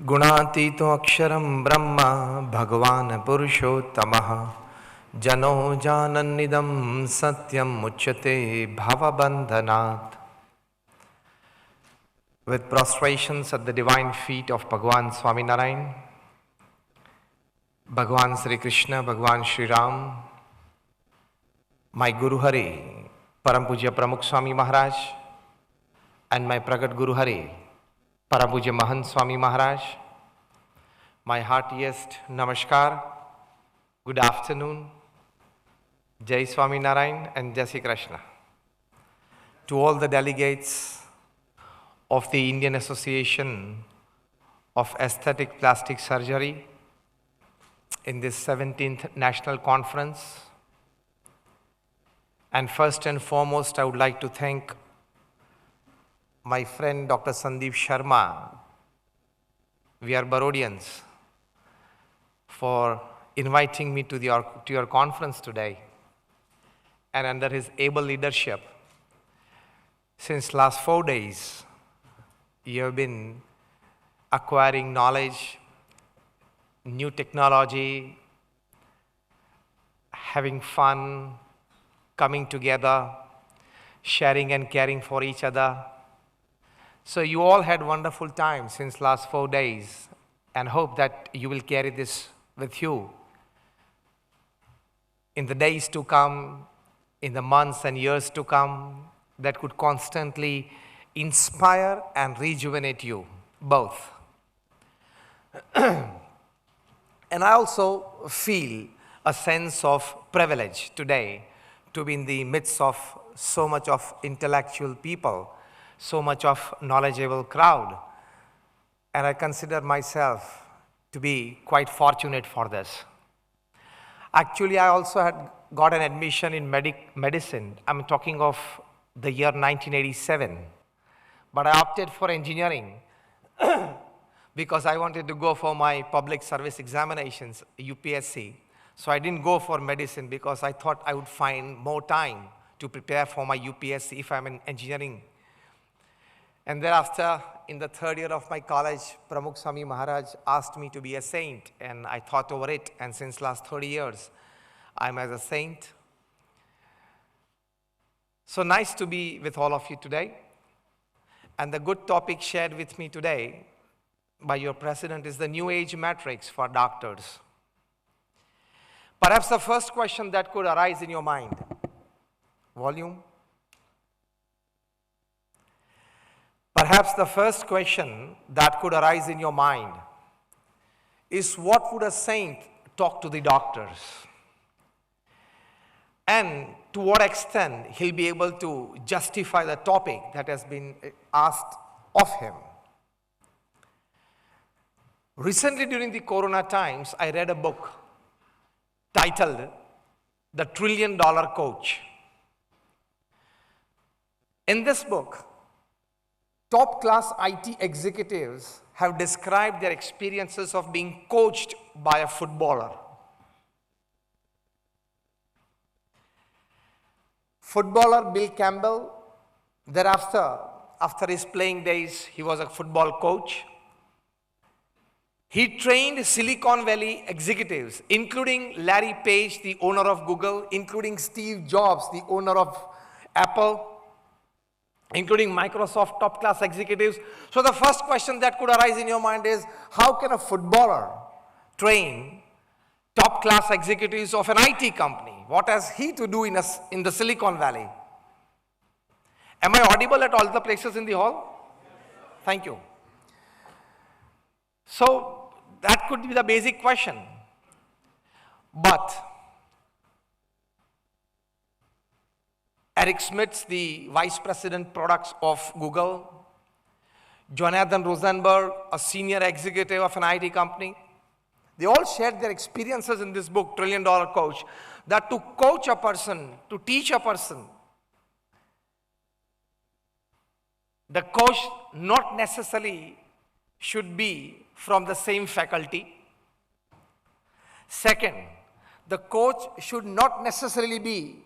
गुणातीतो अक्षरं ब्रह्म भगवान् पुरुषोत्तमः जनो जानन्निदं सत्यं मुच्यते भवबन्धनात्. With prostrations at the divine feet of Bhagwan Swami, Bhagwan Sri Krishna, Bhagwan Sri Ram, my Guru Hari, Param Pujya Pramukh Swami Maharaj, and my Pragat Guru Hari, Param Pujya Mahant Swami Maharaj, my heartiest Namaskar, good afternoon, Jai Swami Narayan and Jai Sri Krishna. To all the delegates of the Indian Association of Aesthetic Plastic Surgery in this 17th National Conference. And first and foremost, I would like to thank my friend Dr. Sandeep Sharma, we are Barodians, for inviting me to your conference today. And under his able leadership, since last 4 days, you have been acquiring knowledge, new technology, having fun, coming together, sharing and caring for each other. So you all had wonderful time since last 4 days, and hope that you will carry this with you in the days to come, in the months and years to come, that could constantly inspire and rejuvenate you, both. And I also feel a sense of privilege today to be in the midst of so much of intellectual people, so much of knowledgeable crowd. And I consider myself to be quite fortunate for this. Actually, I also had got an admission in medicine. I'm talking of the year 1987. But I opted for engineering because I wanted to go for my public service examinations, UPSC. So I didn't go for medicine because I thought I would find more time to prepare for my UPSC if I'm in engineering. And thereafter, in the third year of my college, Pramukh Swami Maharaj asked me to be a saint, and I thought over it, and since last 30 years, I'm as a saint. So nice to be with all of you today. And the good topic shared with me today by your president is the New Age matrix for doctors. Perhaps the first question that could arise in your mind, volume. Perhaps the first question that could arise in your mind is, what would a saint talk to the doctors? And to what extent he'll be able to justify the topic that has been asked of him. Recently, during the Corona times, I read a book titled The $1 Trillion Coach. In this book, top-class IT executives have described their experiences of being coached by a footballer. Footballer Bill Campbell, thereafter, after his playing days, he was a football coach. He trained Silicon Valley executives, including Larry Page, the owner of Google, including Steve Jobs, the owner of Apple, including Microsoft top-class executives. So the first question that could arise in your mind is, how can a footballer train top-class executives of an IT company? What has he to do in the Silicon Valley? Am I audible at all the places in the hall? Thank you. So that could be the basic question. But Eric Schmidt, the vice president products of Google, Jonathan Rosenberg, a senior executive of an IT company, they all shared their experiences in this book, $1 Trillion Coach, that to coach a person, to teach a person, the coach not necessarily should be from the same faculty. Second, the coach should not necessarily be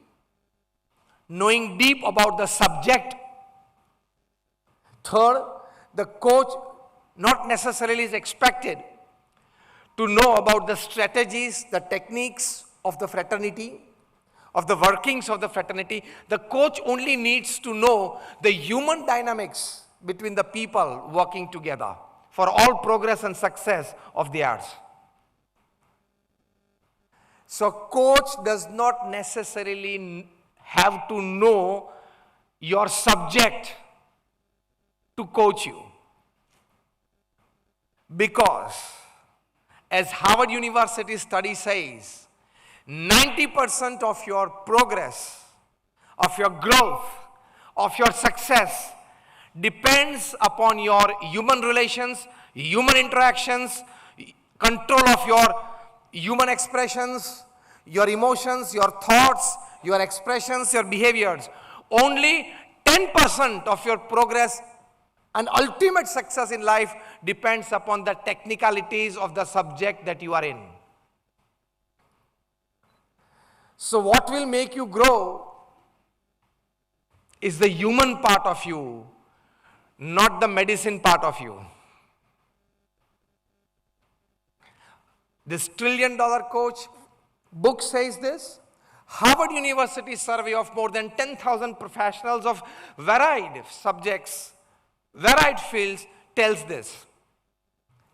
knowing deep about the subject. Third, the coach not necessarily is expected to know about the strategies, the techniques of the fraternity, of the workings of the fraternity. The coach only needs to know the human dynamics between the people working together for all progress and success of theirs. So coach does not necessarily have to know your subject to coach you. Because as Harvard University study says, 90% of your progress, of your growth, of your success depends upon your human relations, human interactions, control of your human expressions, your emotions, your thoughts, your expressions, your behaviors. Only 10% of your progress and ultimate success in life depends upon the technicalities of the subject that you are in. So what will make you grow is the human part of you, not the medicine part of you. This $1 trillion coach book says this. Harvard University survey of more than 10,000 professionals of varied subjects, varied fields tells this.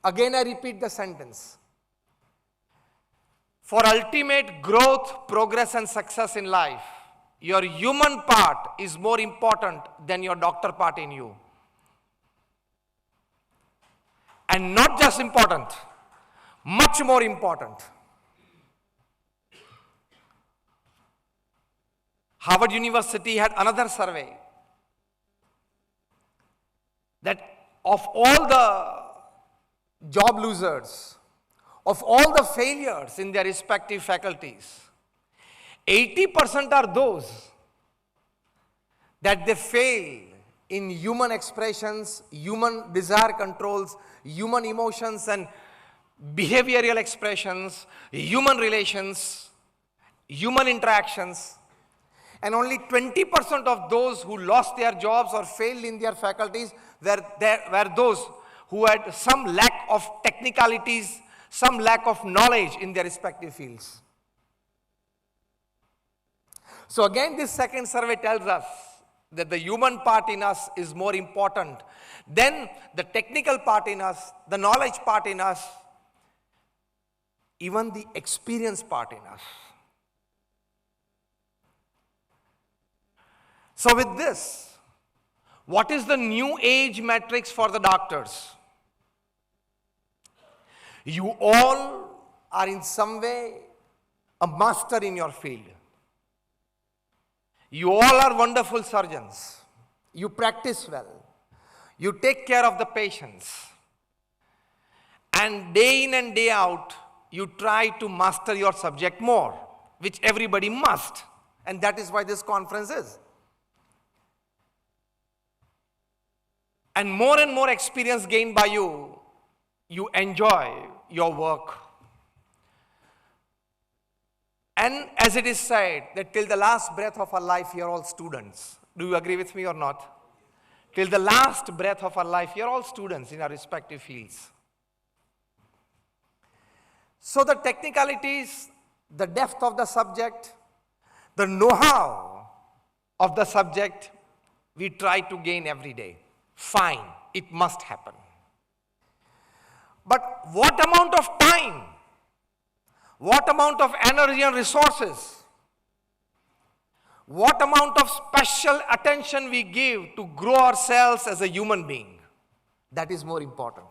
Again, I repeat the sentence. For ultimate growth, progress and success in life, your human part is more important than your doctor part in you. And not just important, much more important. Harvard University had another survey that of all the job losers, of all the failures in their respective faculties, 80% are those that they fail in human expressions, human desire controls, human emotions and behavioral expressions, human relations, human interactions. And only 20% of those who lost their jobs or failed in their faculties were those who had some lack of technicalities, some lack of knowledge in their respective fields. So again, this second survey tells us that the human part in us is more important than the technical part in us, the knowledge part in us, even the experience part in us. So with this, what is the new age matrix for the doctors? You all are in some way a master in your field. You all are wonderful surgeons. You practice well. You take care of the patients. And day in and day out, you try to master your subject more, which everybody must. And that is why this conference is. And more experience gained by you, you enjoy your work. And as it is said, that till the last breath of our life, you are all students. Do you agree with me or not? Till the last breath of our life, you are all students in our respective fields. So the technicalities, the depth of the subject, the know-how of the subject, we try to gain every day. Fine, it must happen. But what amount of time, what amount of energy and resources, what amount of special attention we give to grow ourselves as a human being, that is more important.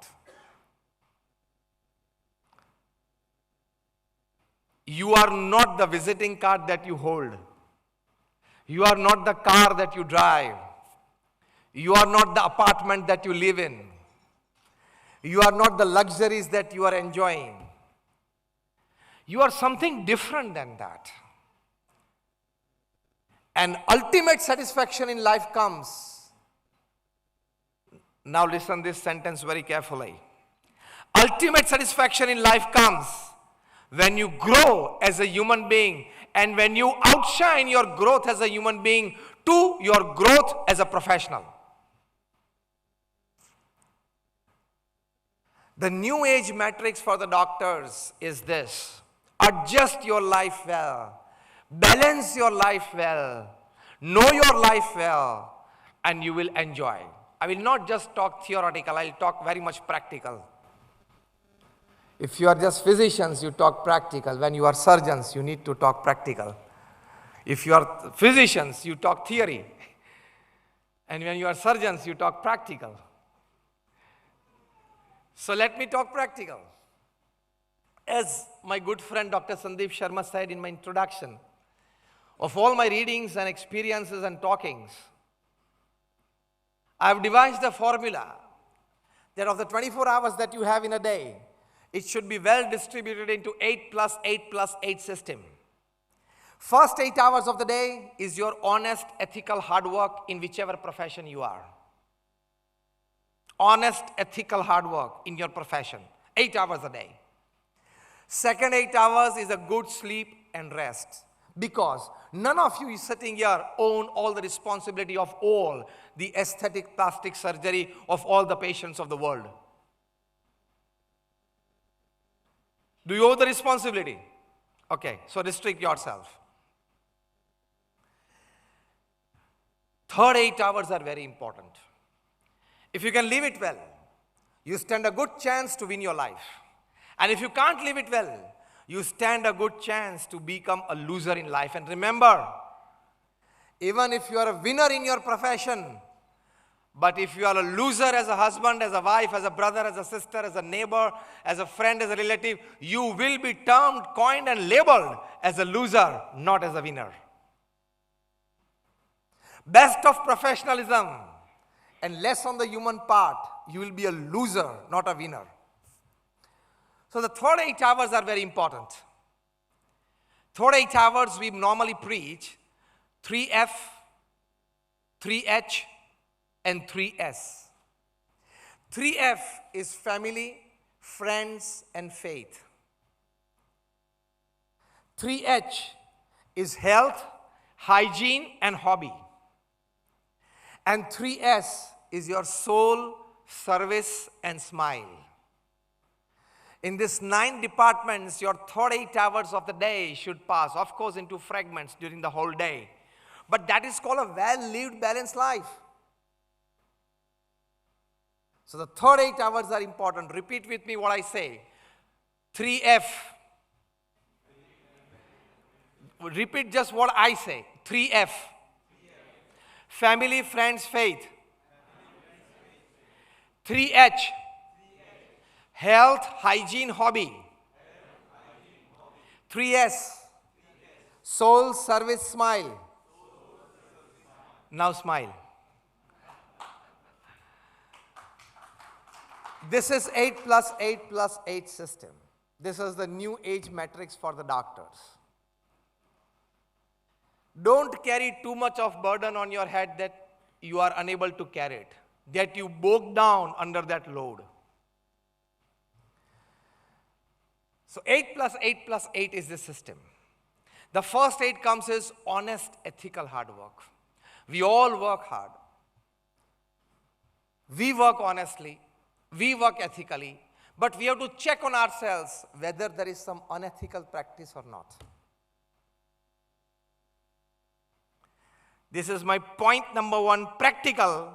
You are not the visiting card that you hold. You are not the car that you drive. You are not the apartment that you live in. You are not the luxuries that you are enjoying. You are something different than that. And ultimate satisfaction in life comes. Now listen this sentence very carefully. Ultimate satisfaction in life comes when you grow as a human being and when you outshine your growth as a human being to your growth as a professional. The new age matrix for the doctors is this: adjust your life well, balance your life well, know your life well, and you will enjoy. I will not just talk theoretical, I will talk very much practical. If you are just physicians, you talk practical. When you are surgeons, you need to talk practical. If you are physicians, you talk theory. And when you are surgeons, you talk practical. So let me talk practical. As my good friend Dr. Sandeep Sharma said in my introduction, of all my readings and experiences and talkings, I have devised a formula that of the 24 hours that you have in a day, it should be well distributed into 8 plus 8 plus 8 system. First 8 hours of the day is your honest, ethical hard work in whichever profession you are. Honest, ethical hard work in your profession. 8 hours a day. Second 8 hours is a good sleep and rest. Because none of you is sitting here own all the responsibility of all the aesthetic plastic surgery of all the patients of the world. Do you owe the responsibility? Okay, so restrict yourself. Third 8 hours are very important. If you can live it well, you stand a good chance to win your life. And if you can't live it well, you stand a good chance to become a loser in life. And remember, even if you are a winner in your profession, but if you are a loser as a husband, as a wife, as a brother, as a sister, as a neighbor, as a friend, as a relative, you will be termed, coined, and labeled as a loser, not as a winner. Best of professionalism and less on the human part, you will be a loser, not a winner. So the third 8 hours are very important. Third 8 hours we normally preach 3F, 3H, and 3S. 3F is family, friends, and faith. 3H is health, hygiene, and hobby. And 3S is your soul, service, and smile. In these 9 departments, your third 8 hours of the day should pass, of course, into fragments during the whole day. But that is called a well-lived, balanced life. So the third 8 hours are important. Repeat with me what I say. 3F. Repeat just what I say. 3F. Family, friends, faith. 3H. Health, hygiene, hobby. 3S. Soul, service, smile. Now smile. This is 8 plus 8 plus 8 system. This is the new age matrix for the doctors. Don't carry too much of burden on your head that you are unable to carry it, that you bog down under that load. So 8 plus 8 plus 8 is the system. The first 8 comes as honest, ethical hard work. We all work hard. We work honestly. We work ethically. But we have to check on ourselves whether there is some unethical practice or not. This is my point number 1, practical,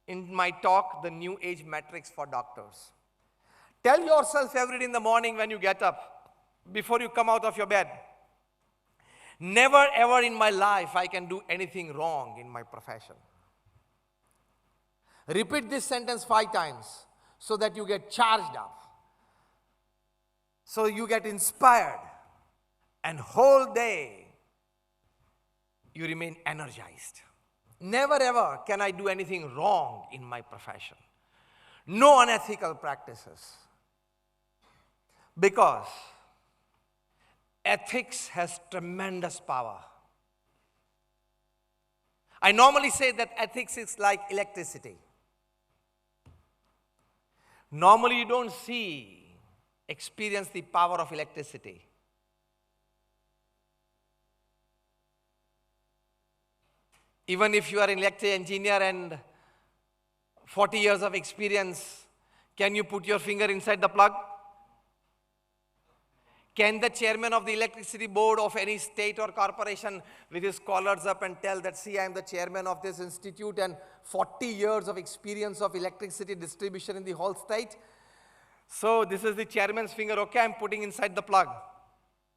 in my talk, the new age matrix for doctors. Tell yourself every day in the morning when you get up, before you come out of your bed, never ever in my life I can do anything wrong in my profession. Repeat this sentence 5 times so that you get charged up, so you get inspired, and whole day you remain energized. Never ever can I do anything wrong in my profession. No unethical practices. Because ethics has tremendous power. I normally say that ethics is like electricity. Normally you don't experience the power of electricity. Even if you are an electrical engineer and 40 years of experience, Can you put your finger inside the plug? Can the chairman of the electricity board of any state or corporation with his collars up and tell that, see, I am the chairman of this institute and 40 years of experience of electricity distribution in the whole state? So this is the chairman's finger, okay, I'm putting inside the plug.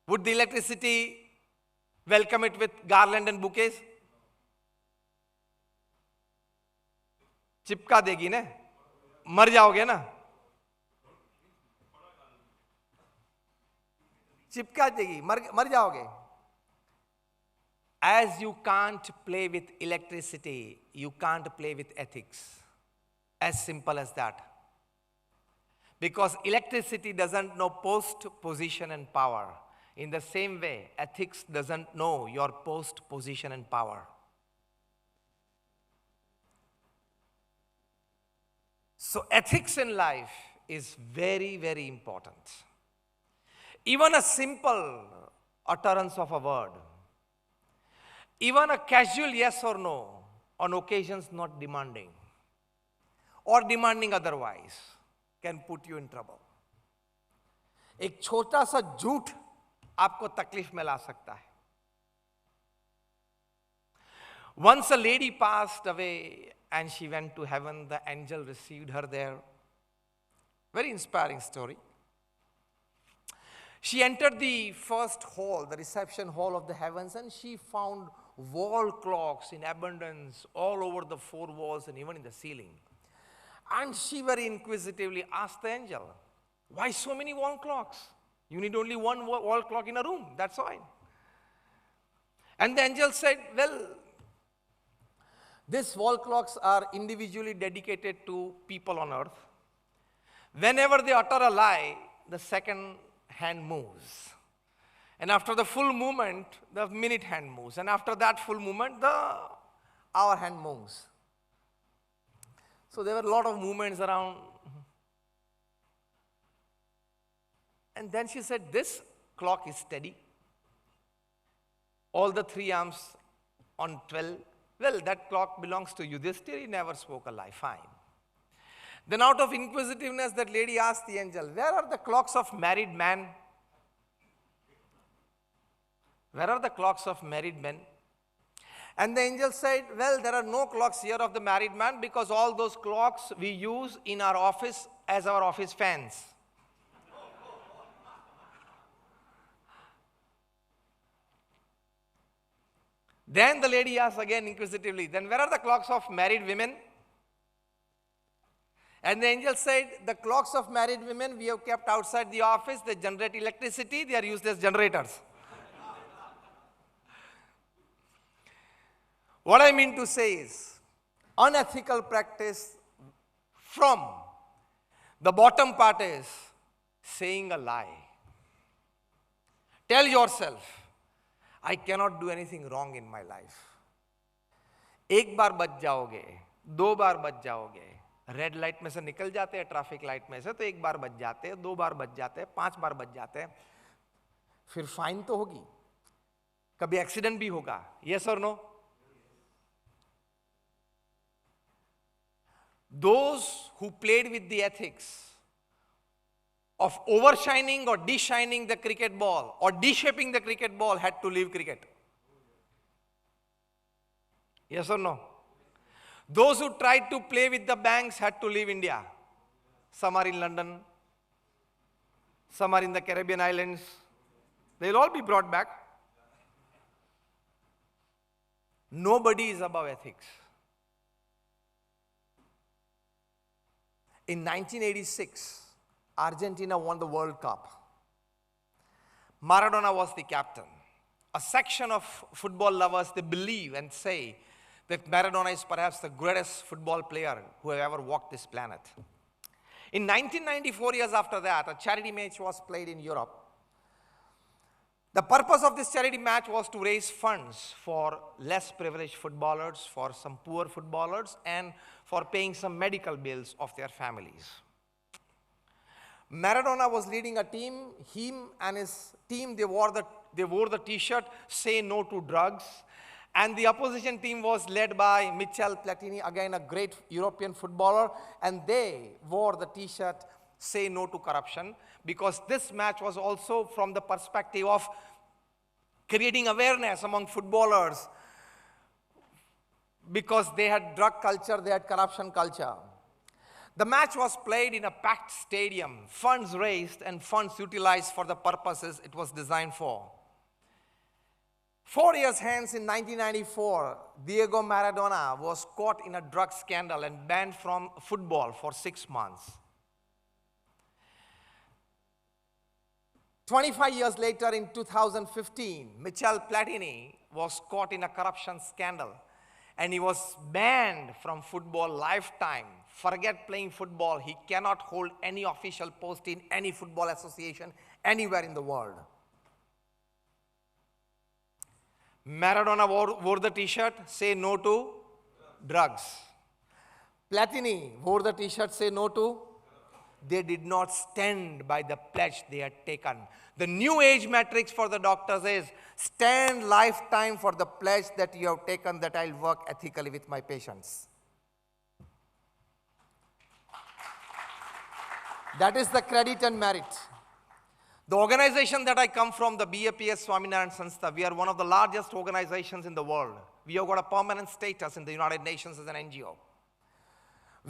Would the electricity welcome it with garland and bouquets? चिपका देगी ना, मर जाओगे ना, चिपका देगी, मर जाओगे. As you can't play with electricity, you can't play with ethics. As simple as that. Because electricity doesn't know post, position and power. In the same way, ethics doesn't know your post, position and power. So ethics in life is very, very important. Even a simple utterance of a word, even a casual yes or no, on occasions not demanding, or demanding otherwise, can put you in trouble. एक छोटा सा झूठ आपको तकलीफ में ला सकता है. Once a lady passed away and she went to heaven. The angel received her there. Very inspiring story. She entered the first hall, the reception hall of the heavens, and she found wall clocks in abundance all over the four walls and even in the ceiling. And she very inquisitively asked the angel, why so many wall clocks? You need only one wall clock in a room, that's fine. And the angel said, well, these wall clocks are individually dedicated to people on earth. Whenever they utter a lie, the second hand moves. And after the full movement, the minute hand moves. And after that full movement, the hour hand moves. So there were a lot of movements around. And then she said, this clock is steady. All the three arms on 12. Well, that clock belongs to you. He never spoke a lie. Fine. Then out of inquisitiveness, that lady asked the angel, where are the clocks of married men? Where are the clocks of married men? And the angel said, well, there are no clocks here of the married man because all those clocks we use in our office as our office fans. Then the lady asked again inquisitively, then where are the clocks of married women? And the angel said, the clocks of married women we have kept outside the office. They generate electricity. They are used as generators. What I mean to say is, unethical practice from the bottom part is saying a lie. Tell yourself, I cannot do anything wrong in my life. एक बार बच जाओगे, दो बार बच जाओगे, red light में से निकल जाते हैं ट्रैफिक लाइट में से तो एक बार बच जाते हैं, दो बार बच जाते हैं, पांच बार बच जाते हैं, फिर फाइन तो होगी, कभी एक्सीडेंट भी होगा, yes or no? Those who played with the ethics of overshining or deshining the cricket ball or deshaping the cricket ball had to leave cricket. Yes or no? Those who tried to play with the banks had to leave India. Some are in London, some are in the Caribbean islands. They'll all be brought back. Nobody is above ethics. In 1986, Argentina won the World Cup. Maradona was the captain. A section of football lovers, they believe and say that Maradona is perhaps the greatest football player who have ever walked this planet. In 1994, years after that, a charity match was played in Europe. The purpose of this charity match was to raise funds for less privileged footballers, for some poor footballers, and for paying some medical bills of their families. Maradona was leading a team. Him and his team, they wore the t-shirt, say no to drugs. And the opposition team was led by Michel Platini, again a great European footballer, and they wore the t-shirt, "Say No to Corruption," because this match was also from the perspective of creating awareness among footballers, because they had drug culture, they had corruption culture. The match was played in a packed stadium, funds raised and funds utilized for the purposes it was designed for. 4 years hence, in 1994, Diego Maradona was caught in a drug scandal and banned from football for 6 months. 25 years later, in 2015, Michel Platini was caught in a corruption scandal, and he was banned from football lifetime. Forget playing football. He cannot hold any official post in any football association anywhere in the world. Maradona wore the t-shirt, "Say No to Drugs." Platini wore the t-shirt, "Say No to." They did not stand by the pledge they had taken. The new age matrix for the doctors is, stand lifetime for the pledge that you have taken, that I'll work ethically with my patients. That is the credit and merit. The organization that I come from, the BAPS Swaminarayan Sanstha, we are one of the largest organizations in the world. We have got a permanent status in the United Nations as an NGO.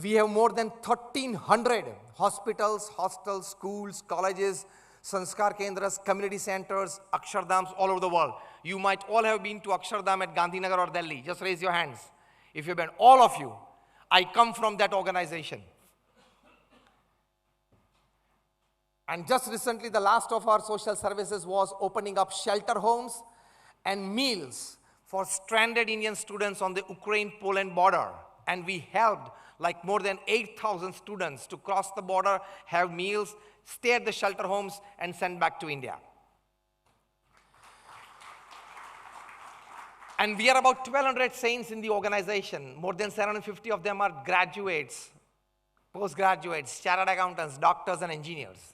We have more than 1,300 hospitals, hostels, schools, colleges, Sanskar Kendras, community centers, Akshardhams all over the world. You might all have been to Akshardham at Gandhinagar or Delhi. Just raise your hands. If you've been, all of you, I come from that organization. And just recently, the last of our social services was opening up shelter homes and meals for stranded Indian students on the Ukraine-Poland border. And we helped like more than 8,000 students to cross the border, have meals, stay at the shelter homes, and send back to India. And we are about 1,200 saints in the organization. More than 750 of them are graduates, postgraduates, chartered accountants, doctors, and engineers.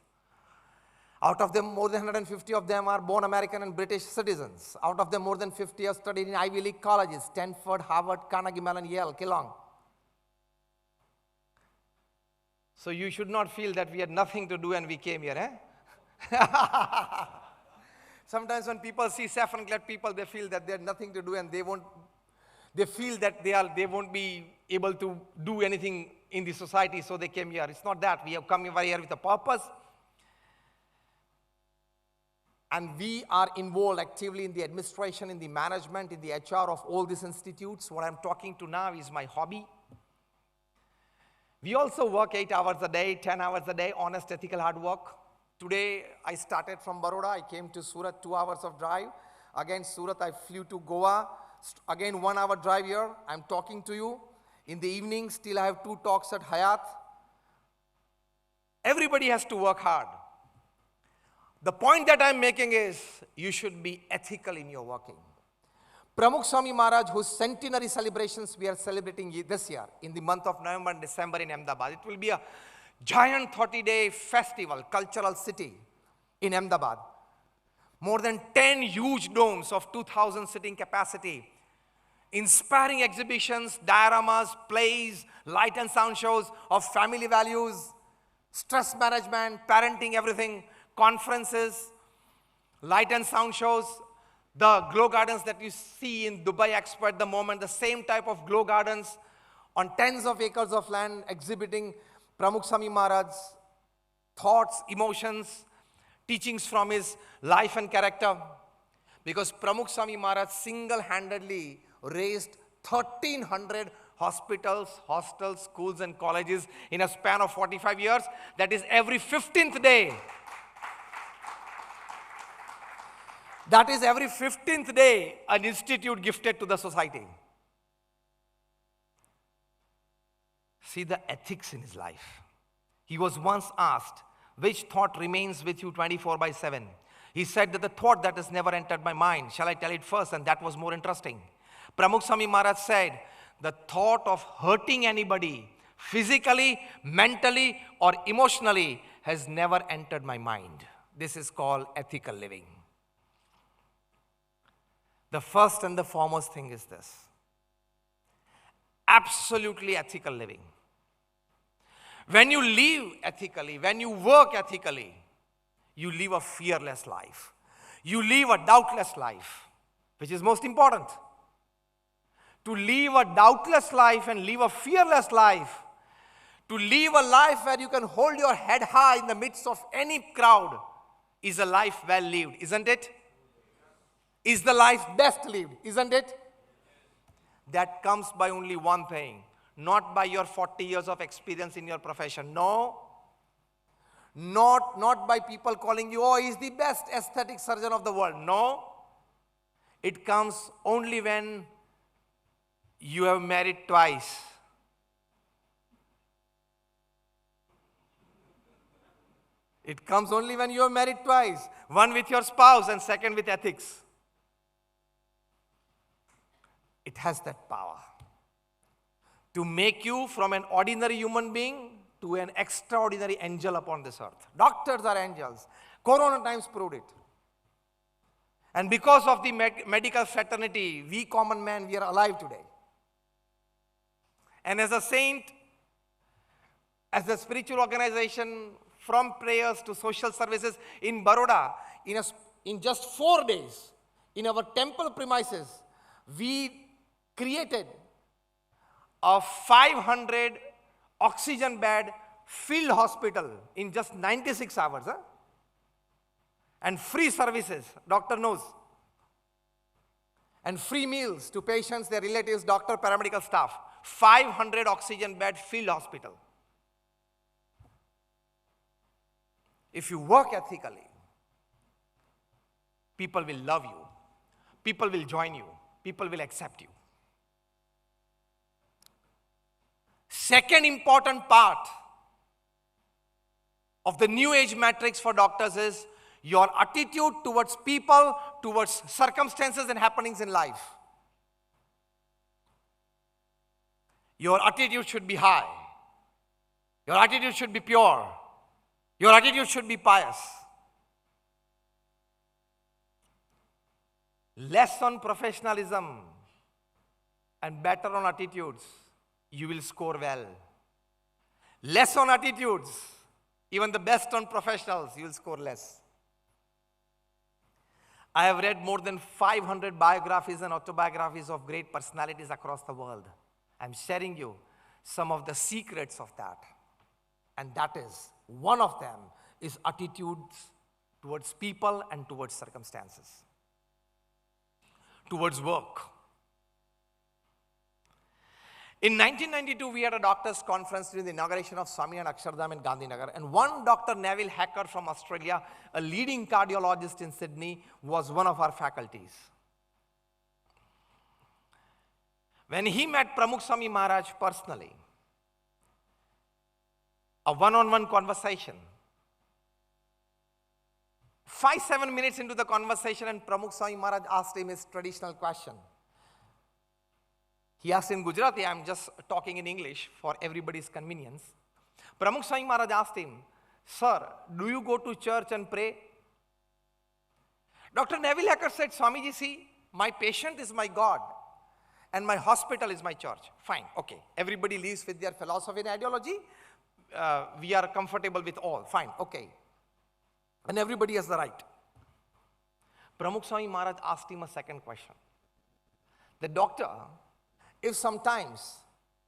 Out of them, more than 150 of them are born American and British citizens. Out of them, more than 50 have studied in Ivy League colleges, Stanford, Harvard, Carnegie Mellon, Yale, Keelung. So you should not feel that we had nothing to do and we came here, eh? Sometimes when people see saffron-clad people, they feel that they had nothing to do and they feel that they won't be able to do anything in the society, so they came here. It's not that. We have come over here with a purpose. And we are involved actively in the administration, in the management, in the HR of all these institutes. What I'm talking to now is my hobby. We also work 8 hours a day, 10 hours a day, honest, ethical, hard work. Today, I started from Baroda. I came to Surat, 2 hours of drive. Again, Surat, I flew to Goa. Again, 1 hour drive here. I'm talking to you. In the evening, still I have 2 talks at Hayat. Everybody has to work hard. The point that I'm making is, you should be ethical in your working. Pramukh Swami Maharaj, whose centenary celebrations we are celebrating this year, in the month of November and December in Ahmedabad. It will be a giant 30-day festival, cultural city in Ahmedabad. More than 10 huge domes of 2,000 sitting capacity. Inspiring exhibitions, dioramas, plays, light and sound shows of family values, stress management, parenting, everything. Conferences, light and sound shows, the glow gardens that you see in Dubai Expo at the moment, the same type of glow gardens on tens of acres of land exhibiting Pramukh Swami Maharaj's thoughts, emotions, teachings from his life and character. Because Pramukh Swami Maharaj single-handedly raised 1,300 hospitals, hostels, schools, and colleges in a span of 45 years. That is every 15th day. That is every 15th day an institute gifted to the society. See the ethics in his life. He was once asked, which thought remains with you 24/7? He said that the thought that has never entered my mind. Shall I tell it first? And that was more interesting. Pramukh Swami Maharaj said, the thought of hurting anybody, physically, mentally, or emotionally, has never entered my mind. This is called ethical living. The first and the foremost thing is this: absolutely ethical living. When you live ethically, when you work ethically, you live a fearless life. You live a doubtless life, which is most important. To live a doubtless life and live a fearless life, to live a life where you can hold your head high in the midst of any crowd, is a life well lived, isn't it? Is the life best lived, isn't it? That comes by only one thing, not by your 40 years of experience in your profession. No. Not by people calling you, oh, he's the best aesthetic surgeon of the world. No. It comes only when you have married twice. It comes only when you are married twice. One with your spouse and second with ethics. It has that power to make you from an ordinary human being to an extraordinary angel upon this earth. Doctors are angels. Corona times proved it. And because of the medical fraternity, we common man, we are alive today. And as a saint, as a spiritual organization, from prayers to social services in Baroda, in just 4 days, in our temple premises, we created a 500 oxygen bed field hospital in just 96 hours. And free services, doctor knows. And free meals to patients, their relatives, doctor, paramedical staff. 500 oxygen bed field hospital. If you work ethically, people will love you. People will join you. People will accept you. Second important part of the new age matrix for doctors is your attitude towards people, towards circumstances and happenings in life. Your attitude should be high. Your attitude should be pure. Your attitude should be pious. Less on professionalism and better on attitudes, you will score well. Less on attitudes, even the best on professionals, you will score less. I have read more than 500 biographies and autobiographies of great personalities across the world. I'm sharing you some of the secrets of that. And that is, one of them is attitudes towards people and towards circumstances, towards work. In 1992, we had a doctors' conference during the inauguration of Swami and Akshardham in Gandhinagar. And one Dr. Neville Hacker from Australia, a leading cardiologist in Sydney, was one of our faculties. When he met Pramukh Swami Maharaj personally, a one-on-one conversation, 5-7 minutes into the conversation, and Pramukh Swami Maharaj asked him his traditional question. He asked in Gujarati, I'm just talking in English for everybody's convenience. Pramukh Swami Maharaj asked him, sir, do you go to church and pray? Dr. Neville Hacker said, Swamiji, see, my patient is my God and my hospital is my church. Fine, okay. Everybody lives with their philosophy and ideology. We are comfortable with all. Fine, okay. And everybody has the right. Pramukh Swami Maharaj asked him a second question. The doctor, if sometimes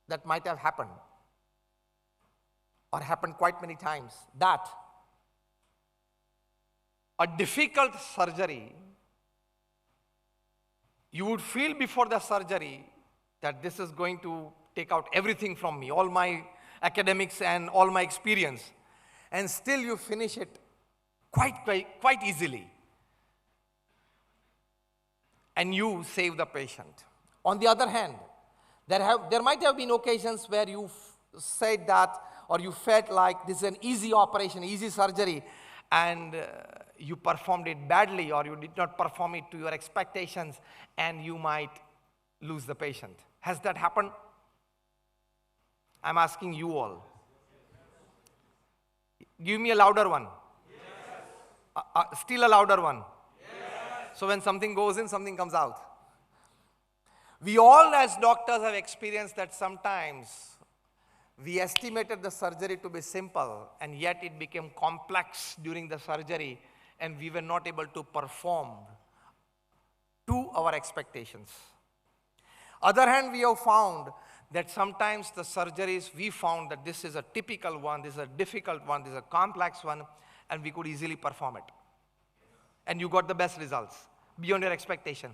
that might have happened, or happened quite many times, that a difficult surgery, you would feel before the surgery that this is going to take out everything from me, all my academics and all my experience, and still you finish it quite easily. And you save the patient. On the other hand, there might have been occasions where you said that, or you felt like this is an easy operation, easy surgery, and you performed it badly, or you did not perform it to your expectations, and you might lose the patient. Has that happened? I'm asking you all. Give me a louder one. Yes. Still a louder one. Yes. So when something goes in, something comes out. We all as doctors have experienced that sometimes we estimated the surgery to be simple and yet it became complex during the surgery and we were not able to perform to our expectations. Other hand, we have found that sometimes the surgeries, we found that this is a typical one, this is a difficult one, this is a complex one, and we could easily perform it. And you got the best results beyond your expectation.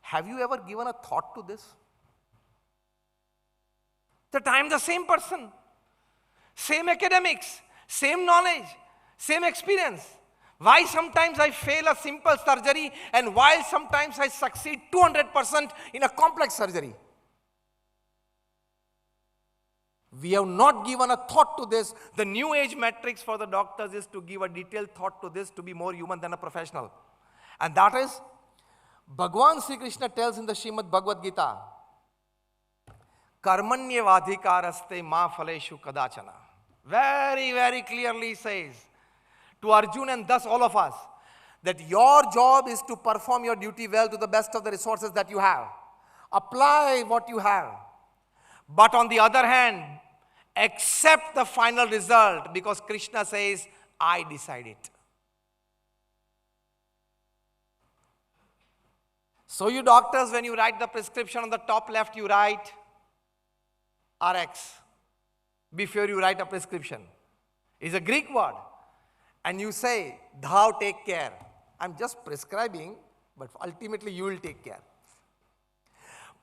Have you ever given a thought to this? That I am the same person, same academics, same knowledge, same experience. Why sometimes I fail a simple surgery and while sometimes I succeed 200% in a complex surgery? We have not given a thought to this. The new age metrics for the doctors is to give a detailed thought to this, to be more human than a professional. And that is, Bhagwan Sri Krishna tells in the Srimad Bhagavad Gita, Karmanyavadhikaraste ma phaleshu kadachana. Very, very clearly says to Arjuna and thus all of us, that your job is to perform your duty well to the best of the resources that you have. Apply what you have. But on the other hand, accept the final result because Krishna says, I decide it. So you doctors, when you write the prescription on the top left, you write RX before you write a prescription. It's a Greek word. And you say, thou take care. I'm just prescribing, but ultimately you will take care.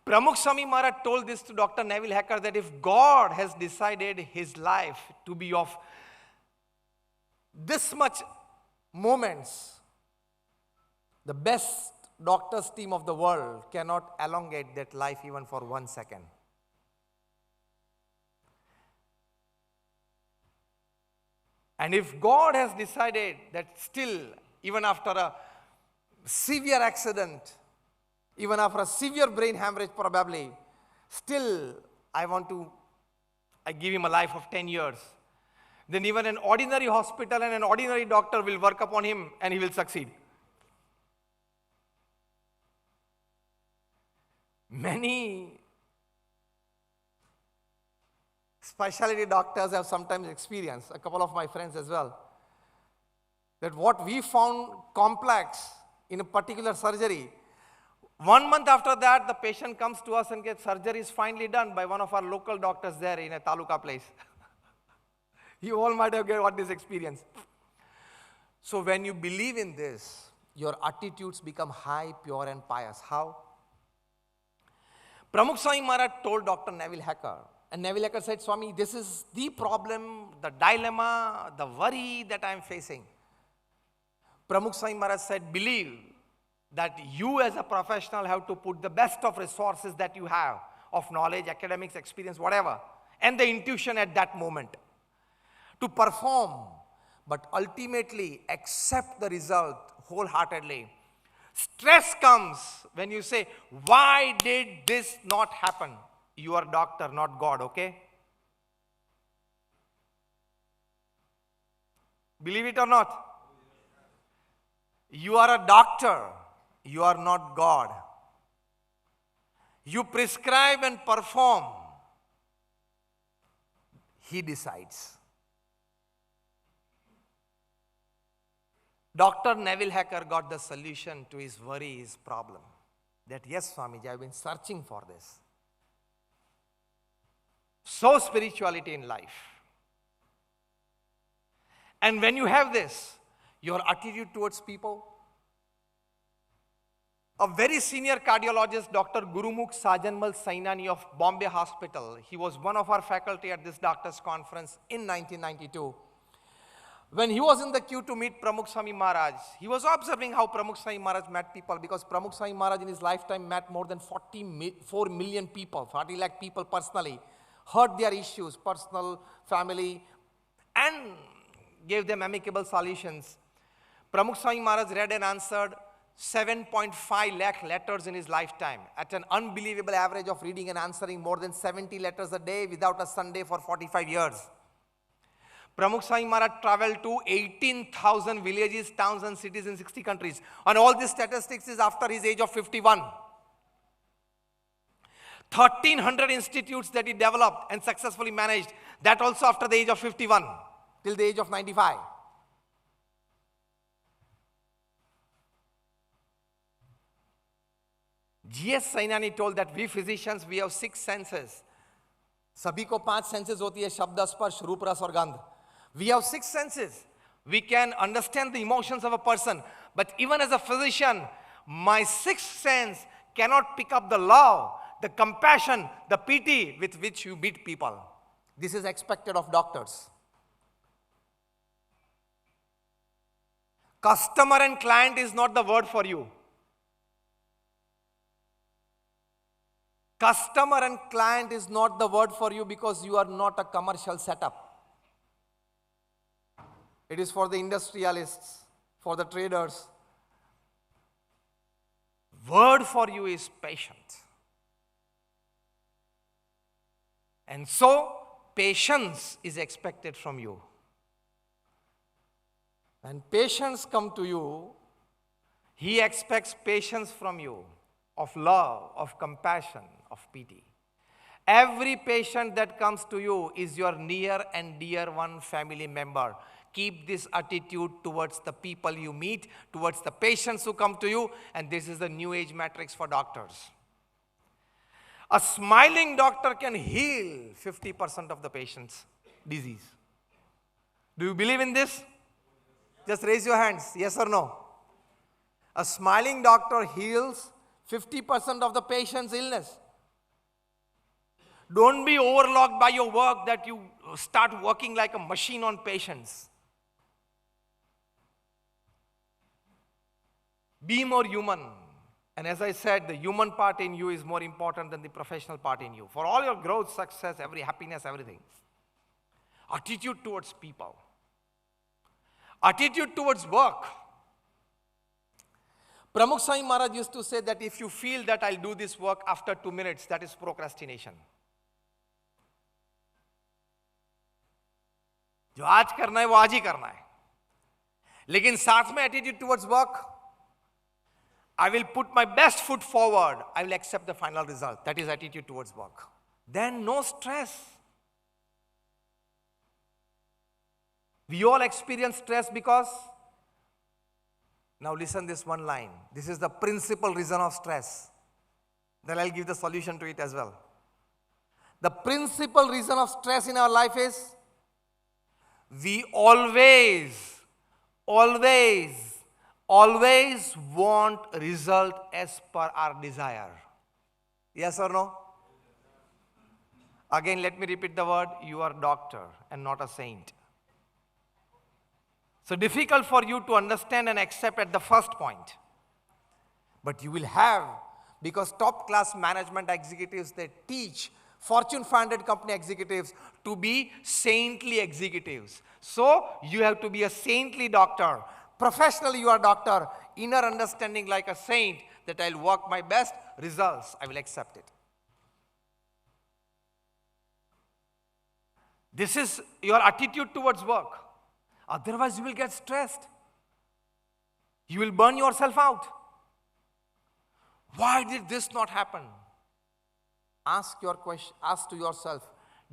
Pramukh Swami Maharaj told this to Dr. Neville Hacker that if God has decided his life to be of this much moments, the best doctors team of the world cannot elongate that life even for 1 second. And if God has decided that still, even after a severe accident, even after a severe brain hemorrhage probably, still I give him a life of 10 years, then even an ordinary hospital and an ordinary doctor will work upon him and he will succeed. Many specialty doctors have sometimes experienced, a couple of my friends as well, that what we found complex in a particular surgery, 1 month after that, the patient comes to us and gets surgery is finally done by one of our local doctors there in a taluka place. You all might have got this experience. So when you believe in this, your attitudes become high, pure and pious. How? Pramukh Swami Maharaj told Dr. Neville Hacker, and Neville Hacker said, Swami, this is the problem, the dilemma, the worry that I am facing. Pramukh Swami Maharaj said, believe that you as a professional have to put the best of resources that you have, of knowledge, academics, experience, whatever, and the intuition at that moment to perform, but ultimately accept the result wholeheartedly. Stress comes when you say, why did this not happen? You are doctor, not God, okay? Believe it or not? You are a doctor, you are not God. You prescribe and perform. He decides. Dr. Neville Hacker got the solution to his worry, his problem. That yes, Swamiji, I have been searching for this. So spirituality in life. And when you have this, your attitude towards people. A very senior cardiologist, Dr. Gurumukh Sajanmal Sainani of Bombay Hospital, he was one of our faculty at this doctor's conference in 1992. When he was in the queue to meet Pramukh Swami Maharaj, he was observing how Pramukh Swami Maharaj met people because Pramukh Swami Maharaj in his lifetime met more than 4 million people, 40 lakh people personally, heard their issues, personal, family, and gave them amicable solutions. Pramukh Swami Maharaj read and answered 7.5 lakh letters in his lifetime at an unbelievable average of reading and answering more than 70 letters a day without a Sunday for 45 years. Pramukh Swami Maharaj traveled to 18,000 villages, towns and cities in 60 countries. And all these statistics is after his age of 51. 1,300 institutes that he developed and successfully managed, that also after the age of 51, till the age of 95. G.S. Sainani told that we physicians, we have 6 senses. सभी को 5 senses होती है, शब्द, स्पर्श, रूप, रस और गंध. We have 6 senses. We can understand the emotions of a person. But even as a physician, my 6th sense cannot pick up the love, the compassion, the pity with which you meet people. This is expected of doctors. Customer and client is not the word for you. Customer and client is not the word for you because you are not a commercial setup. It is for the industrialists, for the traders. Word for you is patient. And so, patience is expected from you. When patients come to you, he expects patience from you, of love, of compassion, of pity. Every patient that comes to you is your near and dear one family member. Keep this attitude towards the people you meet, towards the patients who come to you, and this is the new age matrix for doctors. A smiling doctor can heal 50% of the patient's disease. Do you believe in this? Just raise your hands, yes or no? A smiling doctor heals 50% of the patient's illness. Don't be overlooked by your work that you start working like a machine on patients. Be more human. And as I said, the human part in you is more important than the professional part in you. For all your growth, success, every happiness, everything. Attitude towards people. Attitude towards work. Pramukh Swami Maharaj used to say that if you feel that I'll do this work after 2 minutes, that is procrastination. जो आज करना है वो आज ही करना है. लेकिन साथ में attitude towards work, I will put my best foot forward. I will accept the final result. That is attitude towards work. Then no stress. We all experience stress because, now listen this one line. This is the principal reason of stress. Then I'll give the solution to it as well. The principal reason of stress in our life is we always want result as per our desire. Yes or no? Again, let me repeat the word. You are a doctor and not a saint. So difficult for you to understand and accept at the first point. But you will have, because top class management executives, they teach Fortune 500 company executives to be saintly executives. So you have to be a saintly doctor. Professionally you are a doctor. Inner understanding like a saint that I'll work my best, results, I will accept it. This is your attitude towards work. Otherwise, you will get stressed. You will burn yourself out. Why did this not happen? Ask to yourself,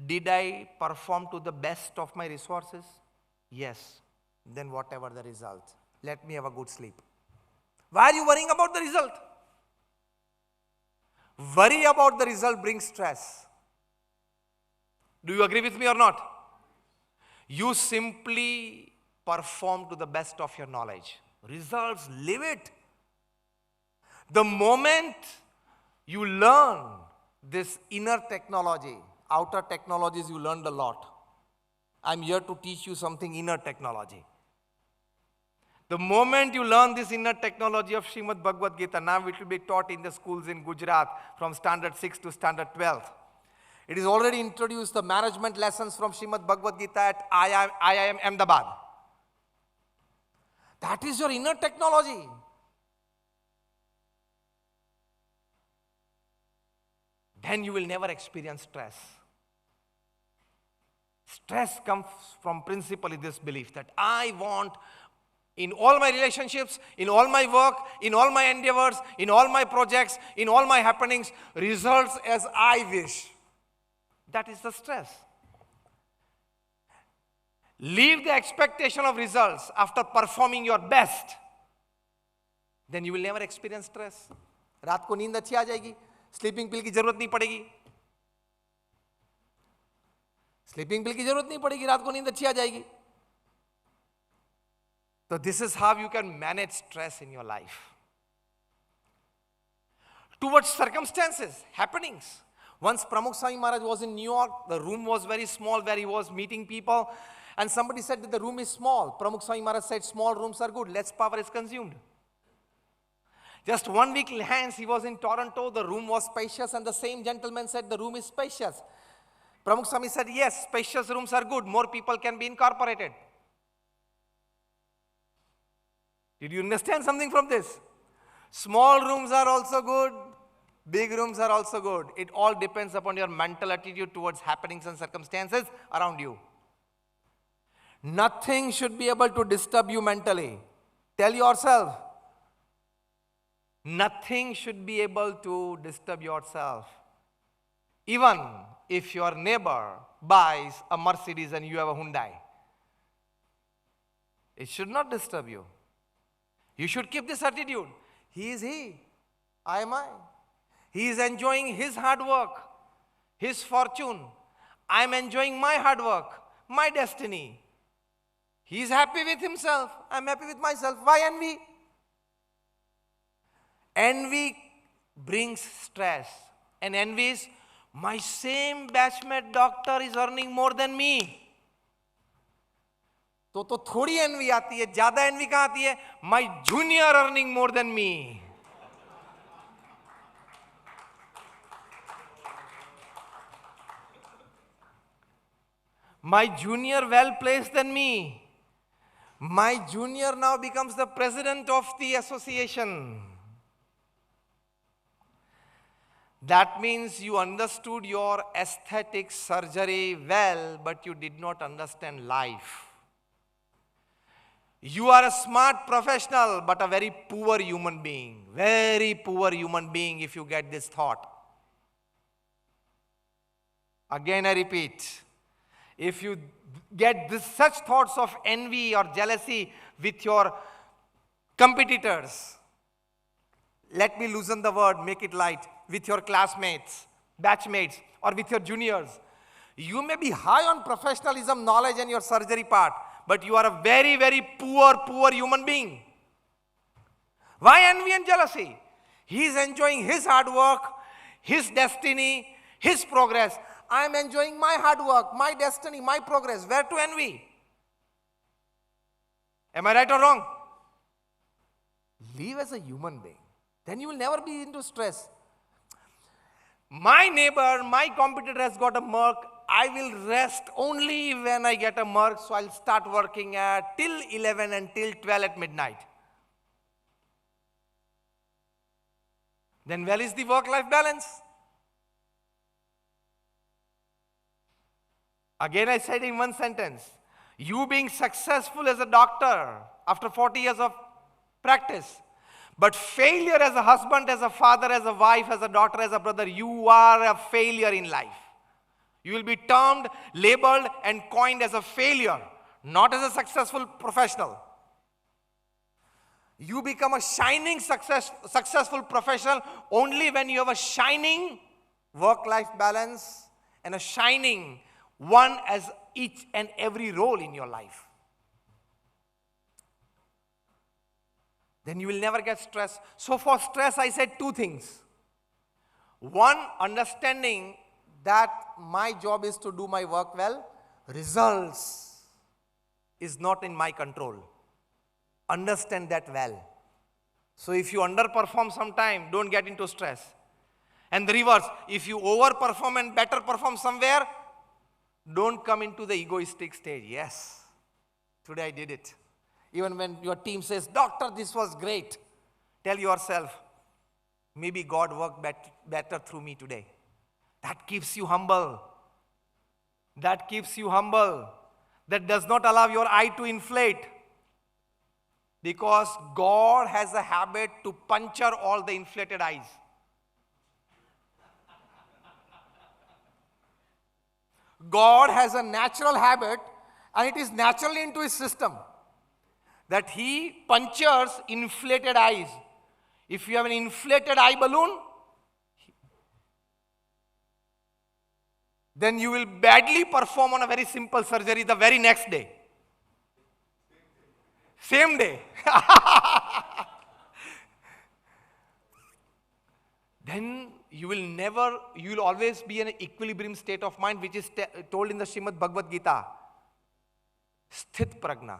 did I perform to the best of my resources? Yes. Then whatever the result, let me have a good sleep. Why are you worrying about the result? Worry about the result brings stress. Do you agree with me or not? You simply perform to the best of your knowledge. Results, live it. The moment you learn this inner technology, outer technologies you learned a lot. I'm here to teach you something inner technology. The moment you learn this inner technology of Srimad Bhagavad Gita, now it will be taught in the schools in Gujarat from standard 6 to standard 12. It is already introduced the management lessons from Srimad Bhagavad Gita at IIM Ahmedabad. That is your inner technology. Then you will never experience stress. Stress comes from principally this belief that I want in all my relationships, in all my work, in all my endeavors, in all my projects, in all my happenings, results as I wish. That is the stress. Leave the expectation of results after performing your best. Then you will never experience stress. रात को नींद अच्छी आ जाएगी, sleeping पिल की जरूरत नहीं पड़ेगी. Sleeping पिल की जरूरत नहीं पड़ेगी, रात को नींद अच्छी आ जाएगी. So this is how you can manage stress in your life. Towards circumstances, happenings. Once Pramukh Swami Maharaj was in New York, the room was very small where he was meeting people, and somebody said that the room is small. Pramukh Swami Maharaj said, small rooms are good, less power is consumed. Just 1 week hence, he was in Toronto, the room was spacious, and the same gentleman said the room is spacious. Pramukh Swami said, yes, spacious rooms are good, more people can be incorporated. Did you understand something from this? Small rooms are also good, big rooms are also good. It all depends upon your mental attitude towards happenings and circumstances around you. Nothing should be able to disturb you mentally. Tell yourself, nothing should be able to disturb yourself. Even if your neighbor buys a Mercedes and you have a Hyundai, it should not disturb you. You should keep this attitude. He is he, I am I. He is enjoying his hard work, his fortune. I am enjoying my hard work, my destiny. He is happy with himself. I am happy with myself. Why envy? Envy brings stress. And envy is, my same batchmate doctor is earning more than me. तो थोड़ी N V आती है, ज्यादा N V कहां आती है? My junior earning more than me. My junior well placed than me. My junior now becomes the president of the association. That means you understood your aesthetic surgery well, but you did not understand life. You are a smart professional, but a very poor human being. Very poor human being if you get this thought. Again, I repeat. If you get such thoughts of envy or jealousy with your competitors, let me loosen the word, make it light, with your classmates, batchmates, or with your juniors. You may be high on professionalism, knowledge, and your surgery part, but you are a very, very poor human being. Why envy and jealousy? He is enjoying his hard work, his destiny, his progress. I am enjoying my hard work, my destiny, my progress. Where to envy? Am I right or wrong? Live as a human being. Then you will never be into stress. My neighbor, my competitor has got a Merc. I will rest only when I get a Merc, so I'll start working at till 11 and till 12 at midnight. Then where is the work-life balance? Again, I said in one sentence, you being successful as a doctor after 40 years of practice, but failure as a husband, as a father, as a wife, as a daughter, as a brother, you are a failure in life. You will be termed, labeled, and coined as a failure, not as a successful professional. You become a shining successful professional only when you have a shining work-life balance and a shining one as each and every role in your life. Then you will never get stressed. So for stress, I said two things. One, understanding that my job is to do my work well. Results is not in my control. Understand that well. So if you underperform sometime, don't get into stress. And the reverse, if you overperform and better perform somewhere, don't come into the egoistic stage. Yes, today I did it. Even when your team says, doctor, this was great, tell yourself, maybe God worked better through me today. That keeps you humble. That keeps you humble. That does not allow your eye to inflate. Because God has a habit to puncture all the inflated eyes. God has a natural habit, and it is naturally into his system, that he punctures inflated eyes. If you have an inflated eye balloon, then you will badly perform on a very simple surgery the very next day. Same day. Then you will always be in an equilibrium state of mind, which is told in the Srimad Bhagavad Gita. Sthit prajna.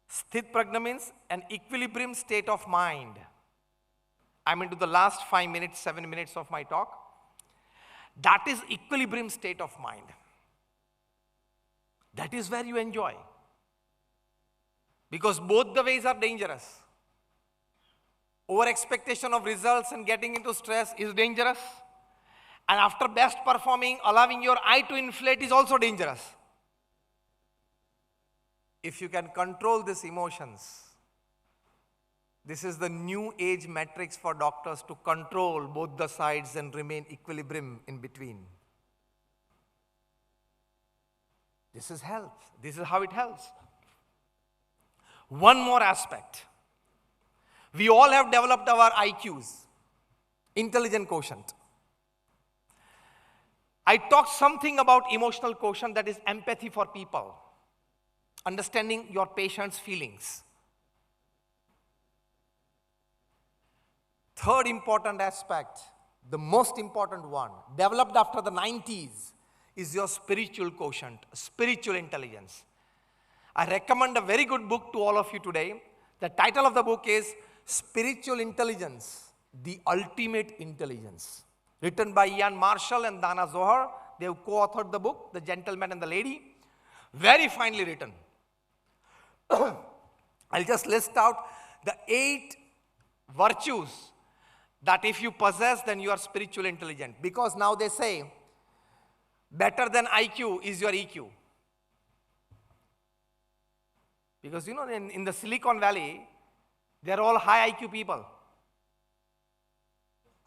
Sthit prajna means an equilibrium state of mind. I'm into the last 5 minutes, 7 minutes of my talk. That is equilibrium state of mind. That is where you enjoy. Because both the ways are dangerous. Over expectation of results and getting into stress is dangerous. And after best performing, allowing your eye to inflate is also dangerous. If you can control these emotions, this is the new age matrix for doctors to control both the sides and remain equilibrium in between. This is health. This is how it helps. One more aspect. We all have developed our IQs, intelligent quotient. I talked something about emotional quotient, that is empathy for people, understanding your patient's feelings. Third important aspect, the most important one, developed after the 90s, is your spiritual quotient, spiritual intelligence. I recommend a very good book to all of you today. The title of the book is Spiritual Intelligence, the Ultimate Intelligence. Written by Ian Marshall and Dana Zohar. They have co-authored the book, The Gentleman and the Lady. Very finely written. I'll just list out the 8 virtues that if you possess, then you are spiritually intelligent. Because now they say, better than IQ is your EQ. Because you know, in the Silicon Valley, they are all high IQ people.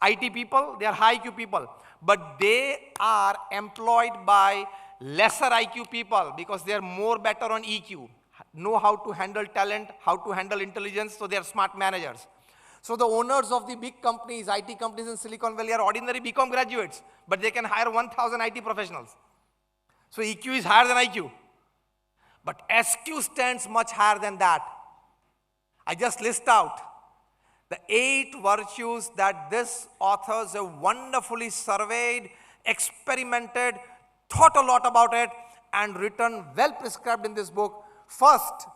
IT people, they are high IQ people. But they are employed by lesser IQ people because they are more better on EQ. Know how to handle talent, how to handle intelligence, so they are smart managers. So the owners of the big companies, IT companies in Silicon Valley are ordinary BCom graduates, but they can hire 1,000 IT professionals. So EQ is higher than IQ. But SQ stands much higher than that. I just list out the 8 virtues that these authors have wonderfully surveyed, experimented, thought a lot about it, and written well prescribed in this book. First,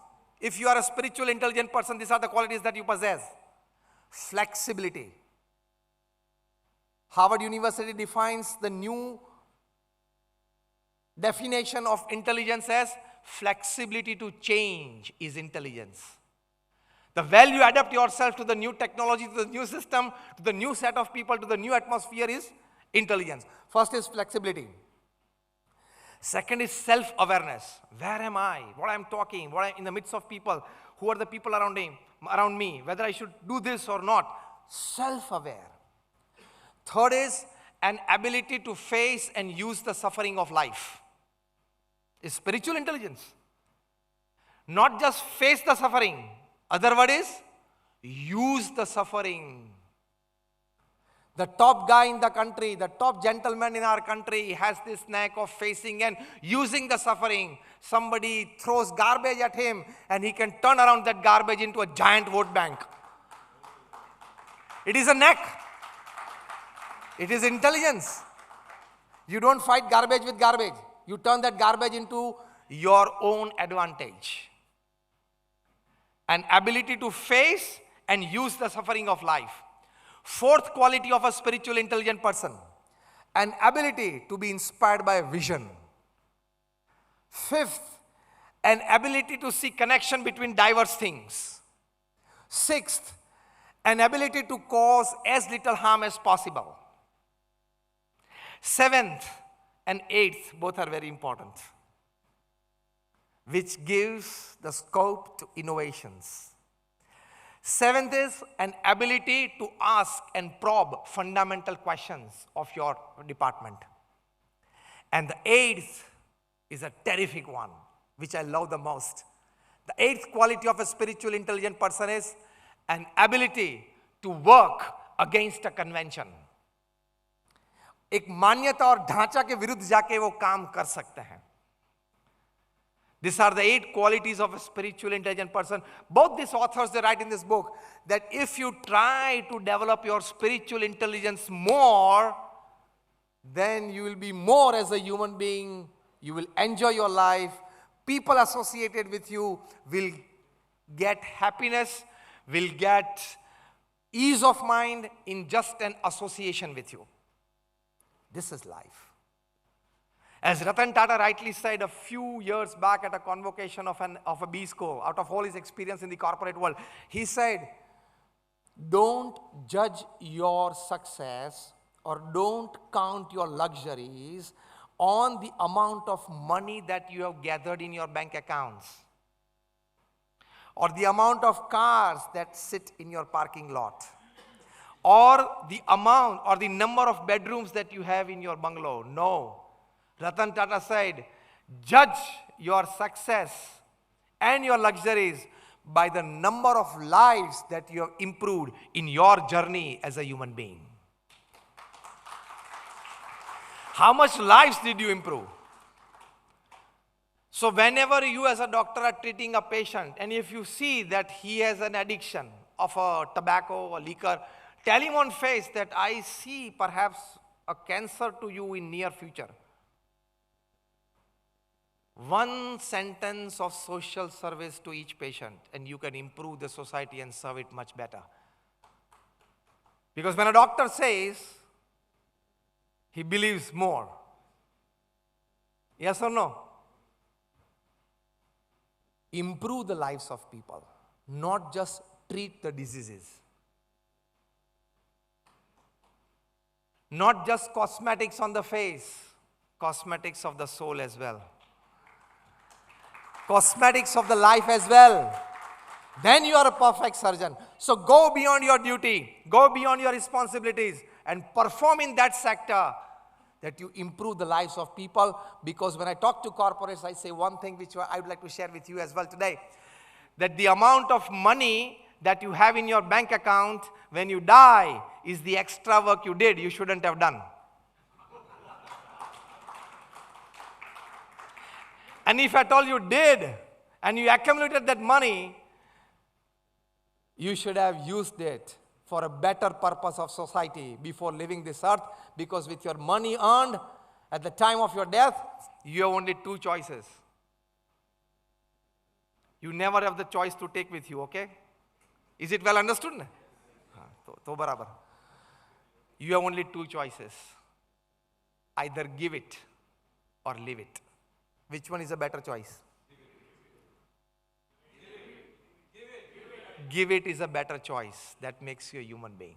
if you are a spiritual intelligent person, these are the qualities that you possess. Flexibility. Harvard University defines the new definition of intelligence as flexibility to change is intelligence. The value you adapt yourself to the new technology, to the new system, to the new set of people, to the new atmosphere is intelligence. First is flexibility. Second is self-awareness. Where am I? What I'm talking? What I'm in the midst of people? Who are the people around me? Whether I should do this or not? Self-aware. Third is an ability to face and use the suffering of life. Is spiritual intelligence. Not just face the suffering. Other word is use the suffering. The top guy in the country, the top gentleman in our country has this knack of facing and using the suffering. Somebody throws garbage at him and he can turn around that garbage into a giant vote bank. It is a knack. It is intelligence. You don't fight garbage with garbage. You turn that garbage into your own advantage. An ability to face and use the suffering of life. Fourth quality of a spiritual intelligent person, an ability to be inspired by vision. Fifth, an ability to see connection between diverse things. Sixth, an ability to cause as little harm as possible. Seventh and eighth, both are very important. which gives the scope to innovations. Seventh is an ability to ask and probe fundamental questions of your department. And the eighth is a terrific one, which I love the most. The eighth quality of a spiritual intelligent person is an ability to work against a convention. एक मान्यता और ढांचा के विरुद्ध जाके वो काम कर सकते हैं. These are the 8 qualities of a spiritual intelligent person. Both these authors, they write in this book that if you try to develop your spiritual intelligence more, then you will be more as a human being. You will enjoy your life. People associated with you will get happiness, will get ease of mind in just an association with you. This is life. As Ratan Tata rightly said a few years back at a convocation of a B-School, out of all his experience in the corporate world, he said, don't judge your success or don't count your luxuries on the amount of money that you have gathered in your bank accounts or the amount of cars that sit in your parking lot or the amount or the number of bedrooms that you have in your bungalow. No. Ratan Tata said, judge your success and your luxuries by the number of lives that you have improved in your journey as a human being. How much lives did you improve? So whenever you as a doctor are treating a patient and if you see that he has an addiction of a tobacco or liquor, tell him on face that I see perhaps a cancer to you in near future. One sentence of social service to each patient and you can improve the society and serve it much better. Because when a doctor says, he believes more. Yes or no? Improve the lives of people, not just treat the diseases. Not just cosmetics on the face, cosmetics of the soul as well. Cosmetics of the life as well. Then you are a perfect surgeon. So go beyond your duty, go beyond your responsibilities and perform in that sector that you improve the lives of people. Because when I talk to corporates, I say one thing which I would like to share with you as well today. That the amount of money that you have in your bank account when you die is the extra work you did, you shouldn't have done. And if at all you did, and you accumulated that money, you should have used it for a better purpose of society before leaving this earth, because with your money earned at the time of your death, you have only 2 choices. You never have the choice to take with you, okay? Is it well understood? To barabar. You have only 2 choices. Either give it or leave it. Which one is a better choice? Give it is a better choice. That makes you a human being.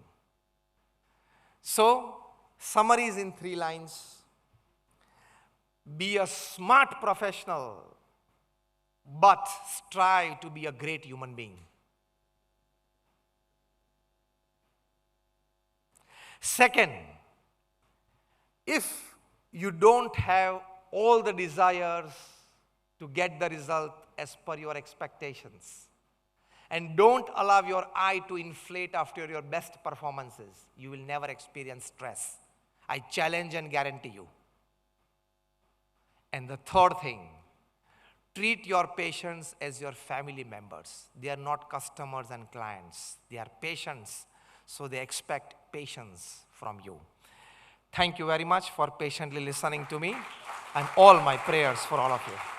So, summary is in 3 lines. Be a smart professional, but strive to be a great human being. Second, if you don't have all the desires to get the result as per your expectations, and don't allow your eye to inflate after your best performances, you will never experience stress. I challenge and guarantee you. And the third thing, treat your patients as your family members. They are not customers and clients. They are patients, so they expect patience from you. Thank you very much for patiently listening to me, and all my prayers for all of you.